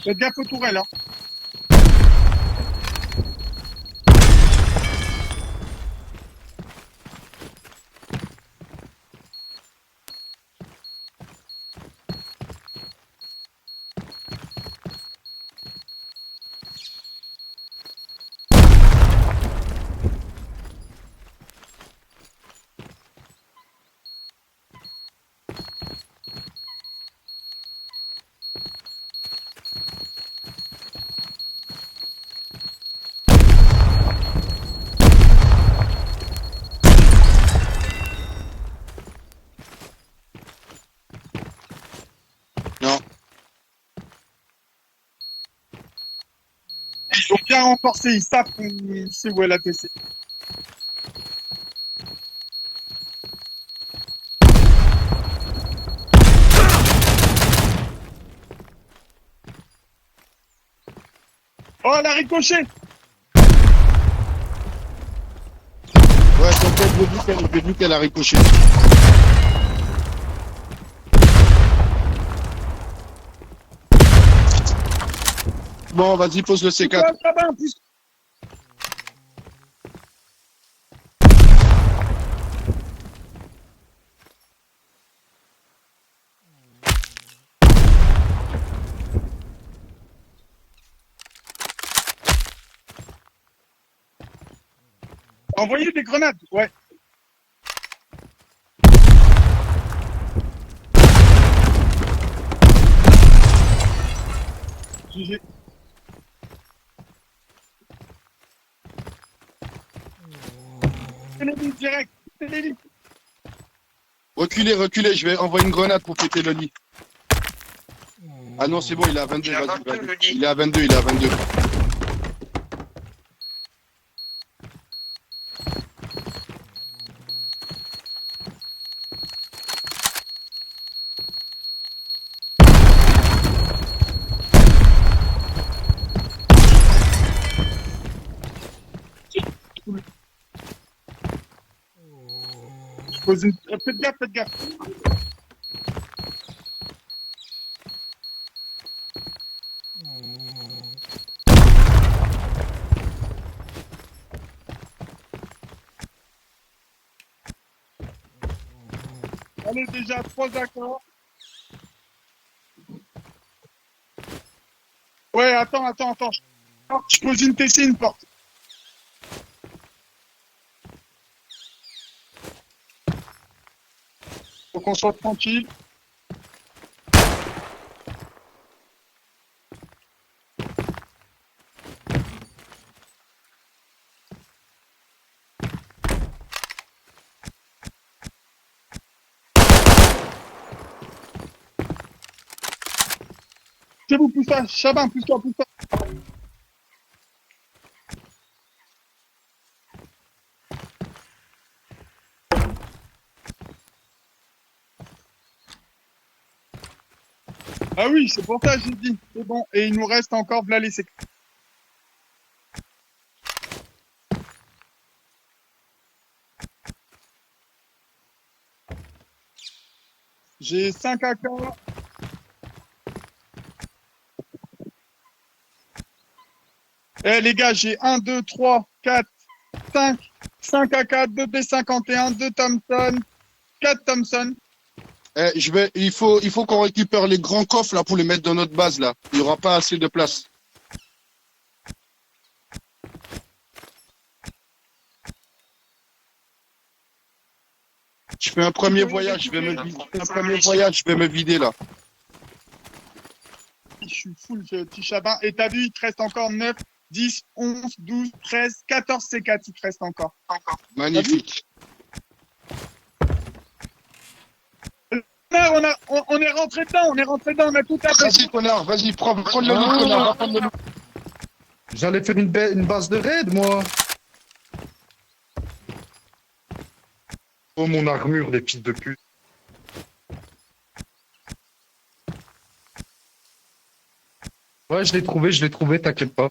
Faites gaffe aux tourelles, hein. Non. Ils ont bien renforcé, ils savent qu'on sait où est la TC. Oh, elle a ricochet! Ouais, t'inquiète, j'ai vu qu'elle a ricoché. Bon, vas-y, pose le Pousse-toi, C4. Chabin, pousse. Envoyez des grenades, ouais. GG. Télélis direct, télélis. Reculez, reculez, je vais envoyer une grenade pour péter le lit. Ah non, c'est bon, il est à 22, Il a vas-y, 22 vas-y. le lit. Il est à 22, il est à 22. Faites gaffe, faites gaffe. Allez, déjà, 3 accords. Ouais, attends. Je pose une TC, une porte. Faut qu'on soit tranquille. C'est vous, pousse-toi. Chabin, pousse-toi, pousse-toi. Ah oui, c'est pour ça que j'ai dit. C'est bon. Et il nous reste encore, voilà les secteurs. J'ai 5 accords. Eh les gars, j'ai 1, 2, 3, 4, 5. 5 AK, 2 B51, 2 Thompson, 4 Thompson. Il faut qu'on récupère les grands coffres là pour les mettre dans notre base là. Il n'y aura pas assez de place. Je fais un premier voyage, je vais me vider. Je fais un premier voyage, je vais me vider là. Je suis full, petit Chabin. Et t'as vu, il te reste encore 9, 10, 11, 12, 13, 14 C4, il te reste encore. Magnifique. On est rentré dedans, on a tout tapé. Vas-y, connard, vas-y, prends le lit, connard, va prendre le lit. J'allais faire une base de raid, moi. Oh, mon armure, les fils de pute. Ouais, je l'ai trouvé, t'inquiète pas.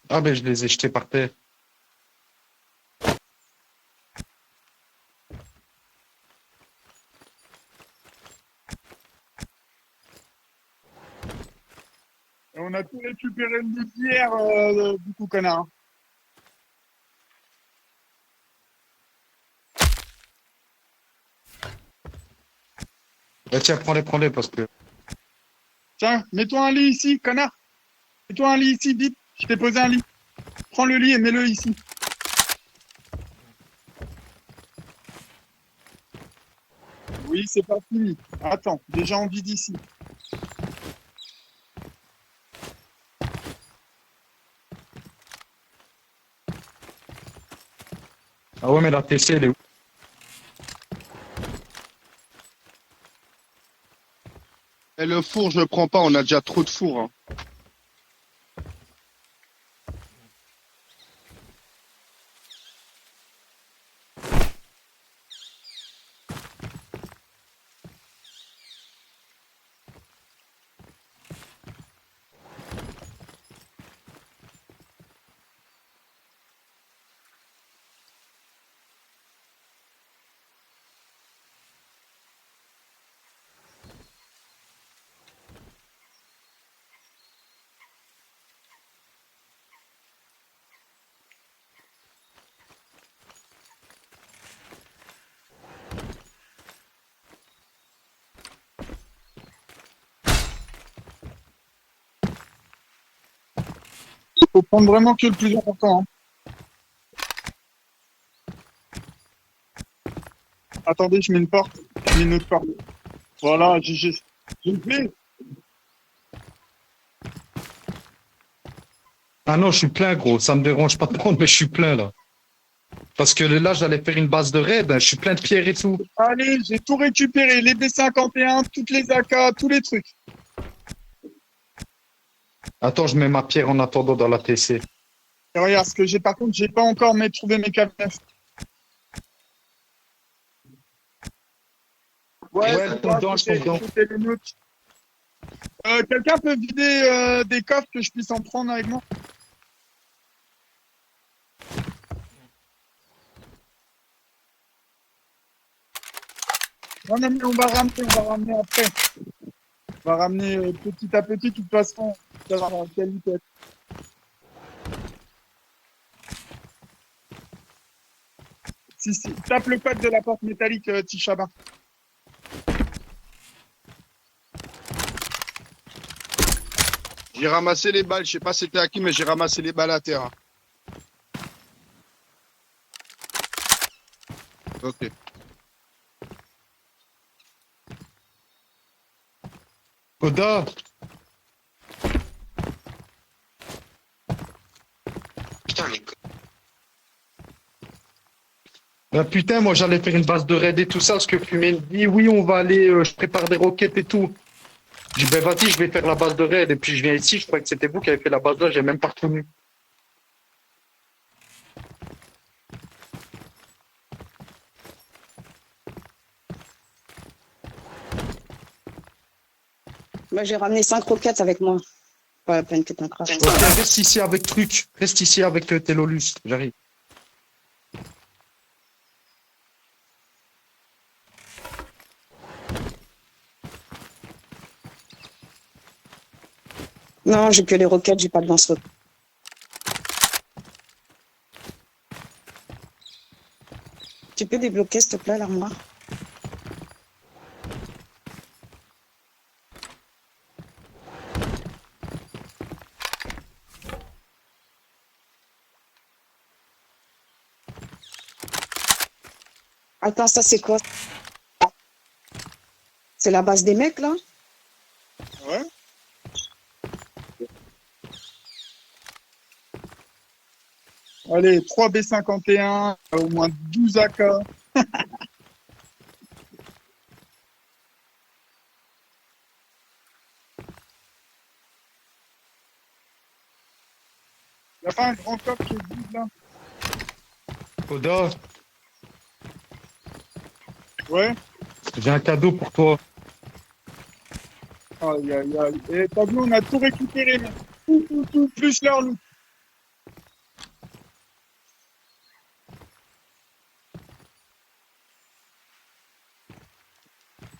Ah, ben, je les ai jetés par terre. Et on a tout récupéré le loot d'hier, du coup, connard. Bah, tiens, prends-les, parce que. Tiens, mets-toi un lit ici, connard. Mets-toi un lit ici, vite. Je t'ai posé un lit. Prends le lit et mets-le ici. Oui, c'est pas fini. Attends, déjà on vide ici. Ah ouais, mais la TC, elle est où? Et le four, je le prends pas, on a déjà trop de fours. Hein. Il faut prendre vraiment que le plus important. Hein. Attendez, je mets une porte. Je mets une autre porte. Voilà, j'ai fait. Ah non, je suis plein, gros. Ça me dérange pas de prendre, mais je suis plein, là. Parce que là, j'allais faire une base de raid. Je suis plein de pierres et tout. Allez, j'ai tout récupéré. Les B51, toutes les AK, tous les trucs. Attends, je mets ma pierre en attendant dans la TC. Et regarde, ce que j'ai, par contre, j'ai pas encore trouvé mes KF. Ouais, Ouais, je c'est tombe ça, dedans, je tombe dedans. c'était les nôtres. Quelqu'un peut vider des coffres que je puisse en prendre avec moi? Non, non, mais on va ramener après. On va ramener petit à petit, de toute façon. Ça va à quelle vitesse. Si, tape le code de la porte métallique, Tichaba. J'ai ramassé les balles, je sais pas c'était à qui, mais j'ai ramassé les balles à terre. Hein. Ok. Koda! Putain, les Ah, putain, moi, j'allais faire une base de raid et tout ça, parce que Fumé me dit, oui, on va aller, je prépare des roquettes et tout. Je dis, ben, vas-y, je vais faire la base de raid. Et puis, je viens ici, je crois que c'était vous qui avez fait la base là, j'ai même pas retenu. Moi, j'ai ramené 5 roquettes avec moi. Pas la peine que t'en craches. Ok, reste ici avec truc. Reste ici avec Telolus. J'arrive. Non, j'ai que les roquettes, j'ai pas de lance-roquettes. Tu peux débloquer, s'il te plaît, l'armoire? Attends, ça c'est quoi? C'est la base des mecs, là? Ouais. Allez, 3 B51, au moins 12 AK. Y a pas un grand coffre qui est vide là? Koda, Ouais. j'ai un cadeau pour toi. Aïe, aïe, aïe. Et t'as vu, on a tout récupéré, mais tout, plus leur loot.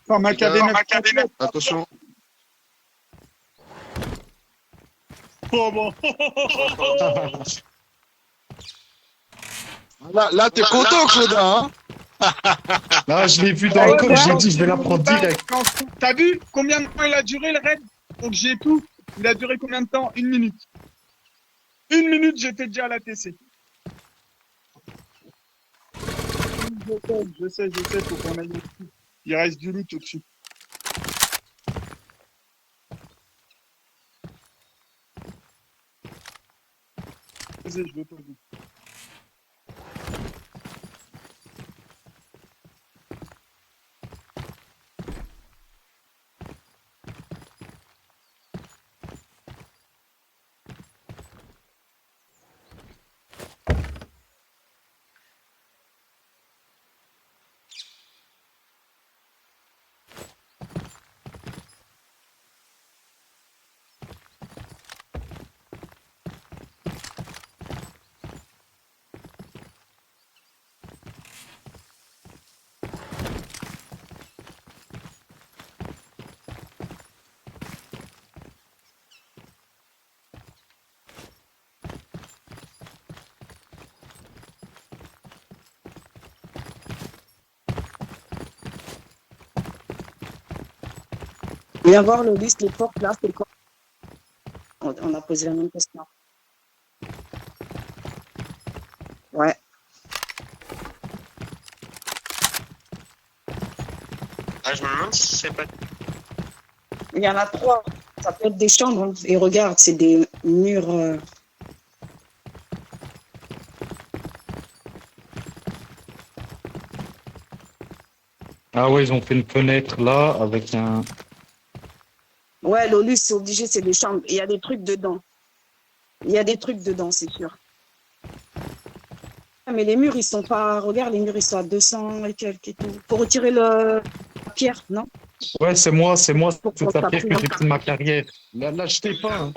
Enfin, ma Les gars, KD9. attention. Oh bon. Là, t'es content, Claudin, hein? Là, je l'ai vu dans Ah le ouais, coffre, mais j'ai quand dit, je vais la tu prendre vas, direct. t'as vu combien de temps il a duré le raid? Donc j'ai tout. Il a duré combien de temps? 1 minute. 1 minute, j'étais déjà à la TC. Je sais, faut qu'on aille au-dessus. Il reste du loot au-dessus. Vas-y, je vais poser. Viens voir le liste, les portes là, c'est quoi? On a posé la même question. Ouais. Ah, je me demande si c'est pas. Il y en a 3. Ça peut être des chambres, hein. Et regarde, c'est des murs. Ah ouais, ils ont fait une fenêtre là avec un. Ouais, l'Olus, c'est obligé, c'est des chambres. Il y a des trucs dedans. Il y a des trucs dedans, c'est sûr. Ah, mais les murs, ils sont pas. Regarde, les murs, ils sont à 200 et quelques et tout. Faut retirer la pierre, non? Ouais, c'est moi, Pour toute qu'on la pierre que s'appuie. j'ai pris de ma carrière. Là, jetez pas, hein.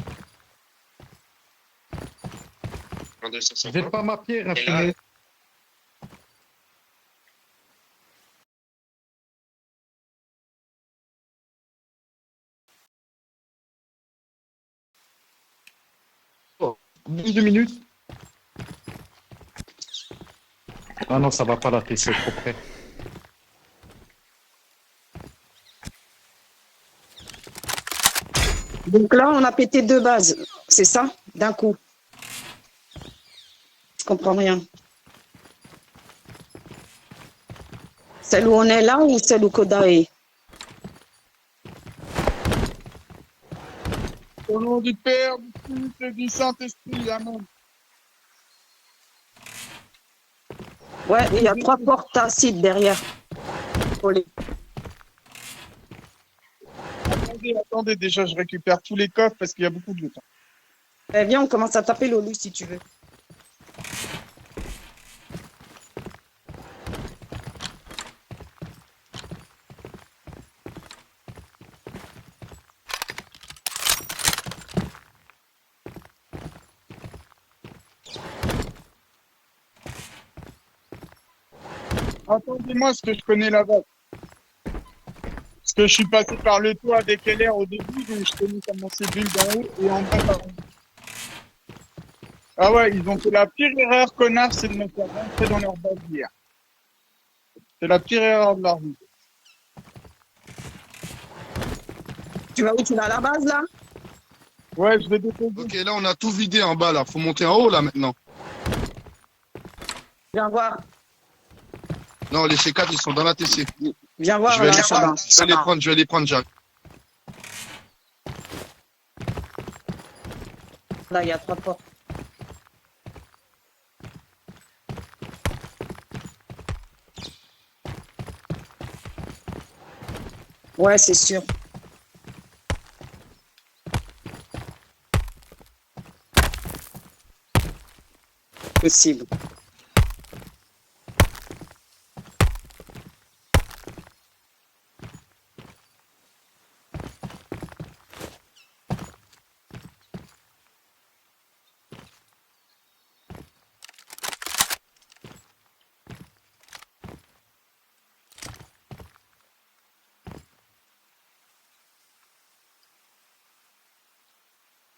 En Jette 250. pas ma pierre, Et là, imprimée. Oh, 12 minutes. Ah non, ça va pas la TC, trop près. Donc là, on a pété 2 bases. C'est ça? D'un coup. Je comprends rien. Celle où on est là ou celle où Koda est? Au nom du Père, du Fils et du Saint-Esprit, amen. Ouais, il y a 3 portes acides derrière. Faut les- Attendez, déjà, je récupère tous les coffres parce qu'il y a beaucoup de loot. Eh, viens, on commence à taper l'Olus si tu veux. Attendez-moi, parce que je connais la base. Parce que je suis passé par le toit avec LR au début, donc je connais comment c'est build en haut et en bas par en bas. Ah ouais, ils ont fait la pire erreur, connard, c'est de me faire rentrer dans leur base hier. C'est la pire erreur de leur vie. Tu vas où? Tu vas à la base là? Ouais, je vais déposer. Ok, là, on a tout vidé en bas, là. Faut monter en haut, là, maintenant. Viens voir. Non, les C4, ils sont dans la TC. Viens Je voir vais là, les Chaban. prendre, je vais les prendre, j'arrive. Là, il y a 3 portes. Ouais, c'est sûr. Possible.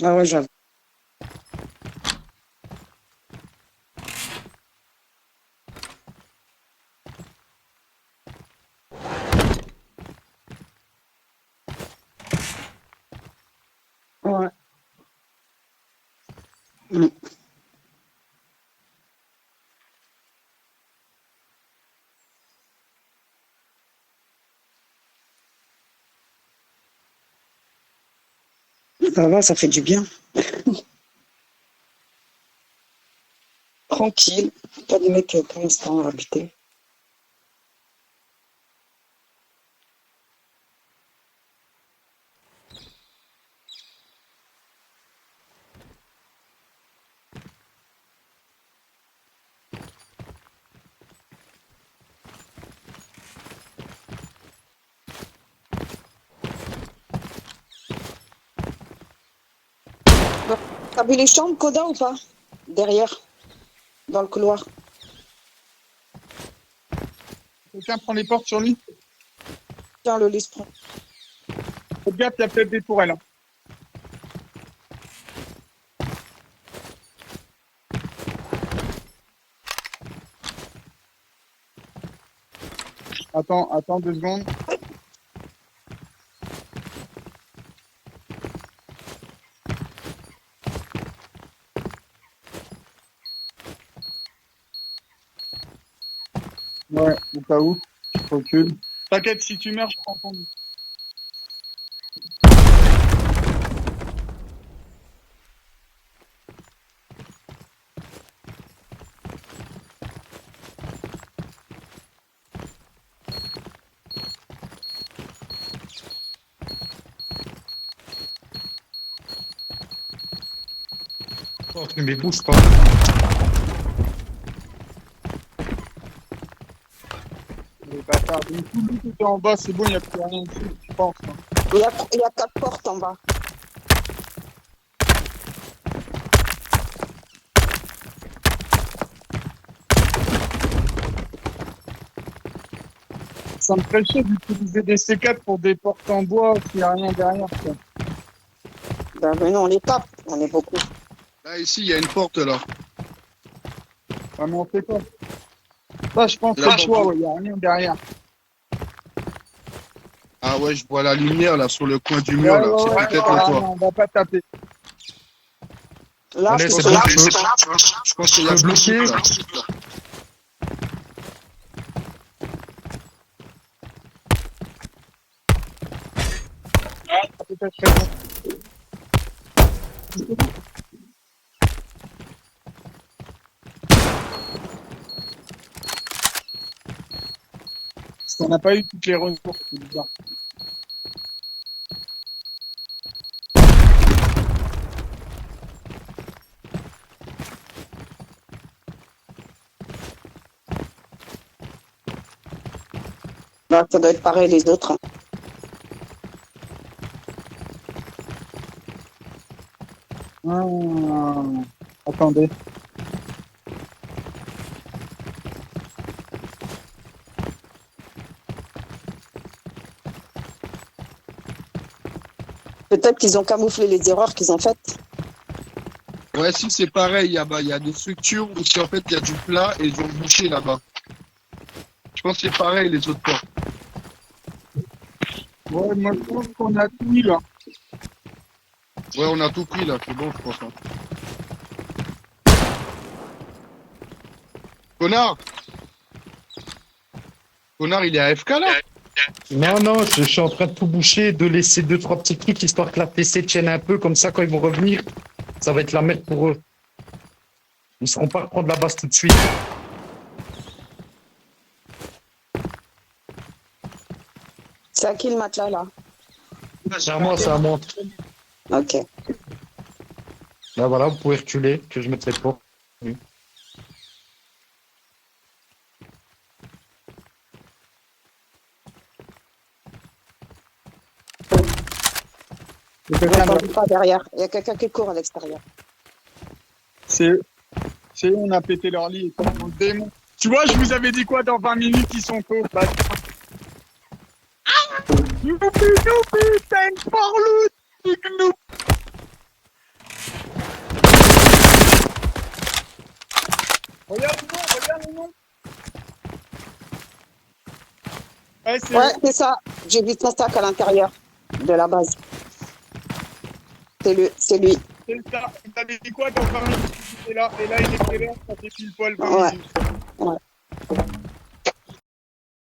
Ah ouais, j'avoue. Ouais. Mm. Ça va, ça fait du bien. Tranquille. Pas de mecs pour l'instant à habiter. T'as vu les chambres, Koda, ou pas? Derrière, dans le couloir. Quelqu'un prend les portes sur lui. Tiens, le lit se prend. Faites gaffe, il y a peut-être des tourelles. Hein. Attends 2 secondes. Ouais, au cas où. Je recule. T'inquiète, si tu meurs, je prends ton. Oh, mais bouge pas. Les bâtards. Donc, tout le monde est en bas, c'est bon, il n'y a plus rien ici, je pense. Hein. Il y a 4 portes en bas. Ça me ferait chier d'utiliser des C4 pour des portes en bois s'il n'y a rien derrière. Quoi. Ben, mais non, on les tape. On est beaucoup. Là, ici, il y a une porte, là. Ah, mais on fait quoi? Ça, je pense que Là, c'est toi, ouais, il n'y a rien derrière. Ah ouais, je vois la lumière, là, sur le coin du mur, là. C'est peut-être Ah, toi. non, on va pas taper. Là, Allez, c'est c'est là. bon, Je pense qu'il y a peux bloquer. là. Peut-être raison. Parce qu'on n'a pas eu toutes les ressources, c'est bizarre. Là, ça doit être pareil les autres. Ah, attendez. Peut-être qu'ils ont camouflé les erreurs qu'ils ont faites. Ouais, si, c'est pareil. Il y a des structures où, en fait, il y a du plat et ils ont bouché là-bas. Je pense que c'est pareil, les autres portes. Ouais, moi, je pense qu'on a tout mis, là. Ouais, on a tout pris, là. C'est bon, je pense. Hein. Connard! Connard, il est AFK, là? Non, non, je suis en train de tout boucher, de laisser 2-3 petits trucs histoire que la PC tienne un peu, comme ça quand ils vont revenir, ça va être la merde pour eux. Ils ne seront pas reprendre la base tout de suite. C'est à qui le matelas, là? C'est à moi, c'est à moi. Ok. Là voilà, vous pouvez reculer, que je mette les portes. C'est On quelqu'un n'entend pas derrière. Il y a quelqu'un qui court à l'extérieur. C'est eux, on a pété leur lit et comme on le démon. Tu vois, je vous avais dit quoi dans 20 minutes, ils sont tôt. Bah, youpi, youpi, t'as une porloute, Ignou. Regarde le nom, regarde le nom. Ouais, c'est Ouais, c'est ça. J'ai vu son sac à l'intérieur de la base. C'est lui. ça. Il t'avait dit quoi dans 20 minutes? Et là, il est quelle heure? Ça fait pile poil 20 Ouais. minutes. Ouais.